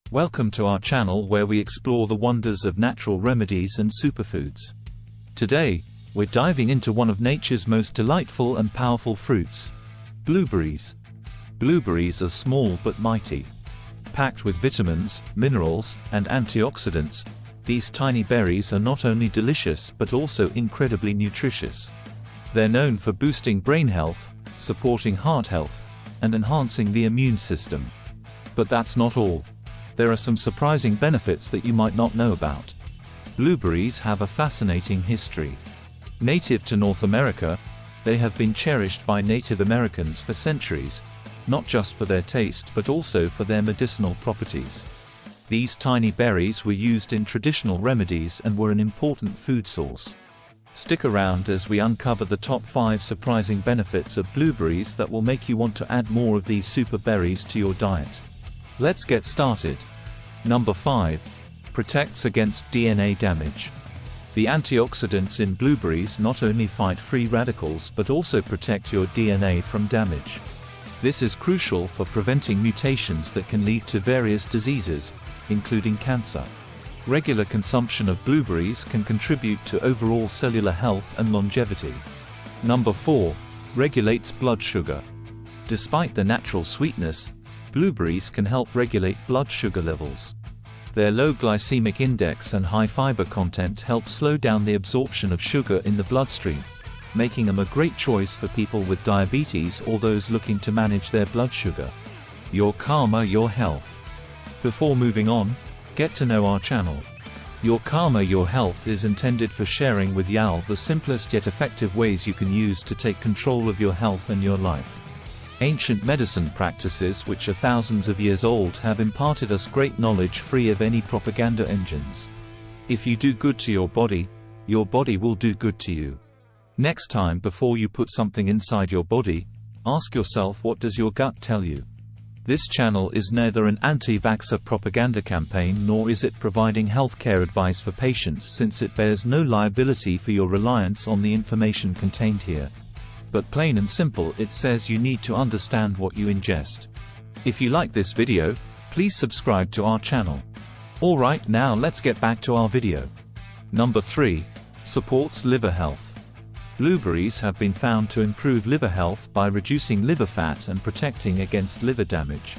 Welcome to our channel where we explore the wonders of natural remedies and superfoods. Today, we're diving into one of nature's most delightful and powerful fruits, blueberries. Blueberries are small but mighty. Packed with vitamins, minerals, and antioxidants, these tiny berries are not only delicious but also incredibly nutritious. They're known for boosting brain health, supporting heart health, and enhancing the immune system. But that's not all. There are some surprising benefits that you might not know about. Blueberries have a fascinating history. Native to North America, they have been cherished by Native Americans for centuries, not just for their taste but also for their medicinal properties. These tiny berries were used in traditional remedies and were an important food source. Stick around as we uncover the top 5 surprising benefits of blueberries that will make you want to add more of these super berries to your diet. Let's get started. Number 5. Protects against DNA damage. The antioxidants in blueberries not only fight free radicals but also protect your DNA from damage. This is crucial for preventing mutations that can lead to various diseases, including cancer. Regular consumption of blueberries can contribute to overall cellular health and longevity. Number 4. Regulates blood sugar. Despite their natural sweetness, blueberries can help regulate blood sugar levels. Their low glycemic index and high fiber content help slow down the absorption of sugar in the bloodstream, making them a great choice for people with diabetes or those looking to manage their blood sugar. Your Karma, your health. Before moving on, get to know our channel. Your Karma, your health is intended for sharing with y'all the simplest yet effective ways you can use to take control of your health and your life. Ancient medicine practices which are thousands of years old have imparted us great knowledge free of any propaganda engines. If you do good to your body will do good to you. Next time before you put something inside your body, ask yourself, what does your gut tell you? This channel is neither an anti-vaxxer propaganda campaign nor is it providing healthcare advice for patients, since it bears no liability for your reliance on the information contained here. But plain and simple, it says you need to understand what you ingest. If you like this video, please subscribe to our channel. Alright, now let's get back to our video. Number 3. Supports liver health. Blueberries have been found to improve liver health by reducing liver fat and protecting against liver damage.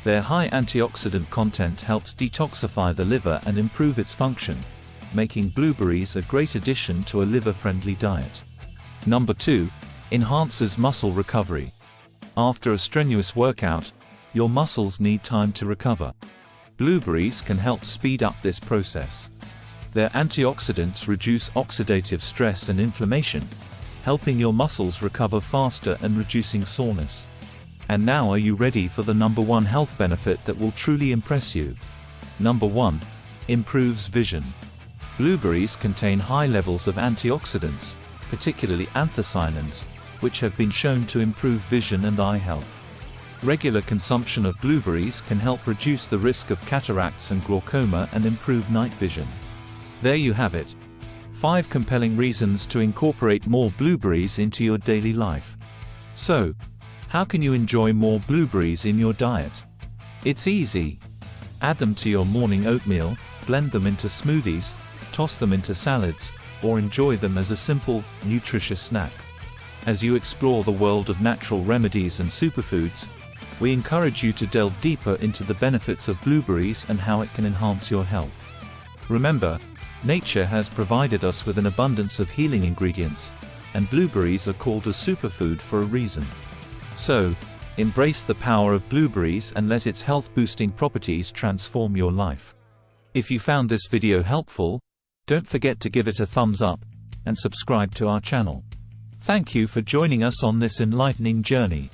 Their high antioxidant content helps detoxify the liver and improve its function, making blueberries a great addition to a liver-friendly diet. Number 2. Enhances muscle recovery. After a strenuous workout, your muscles need time to recover. Blueberries can help speed up this process. Their antioxidants reduce oxidative stress and inflammation, helping your muscles recover faster and reducing soreness. And now, are you ready for the number 1 health benefit that will truly impress you? Number 1. Improves vision. Blueberries contain high levels of antioxidants, particularly anthocyanins, which have been shown to improve vision and eye health. Regular consumption of blueberries can help reduce the risk of cataracts and glaucoma and improve night vision. There you have it. 5 compelling reasons to incorporate more blueberries into your daily life. So, how can you enjoy more blueberries in your diet? It's easy. Add them to your morning oatmeal, blend them into smoothies, toss them into salads, or enjoy them as a simple, nutritious snack. As you explore the world of natural remedies and superfoods, we encourage you to delve deeper into the benefits of blueberries and how it can enhance your health. Remember, nature has provided us with an abundance of healing ingredients, and blueberries are called a superfood for a reason. So, embrace the power of blueberries and let its health-boosting properties transform your life. If you found this video helpful, don't forget to give it a thumbs up, and subscribe to our channel. Thank you for joining us on this enlightening journey.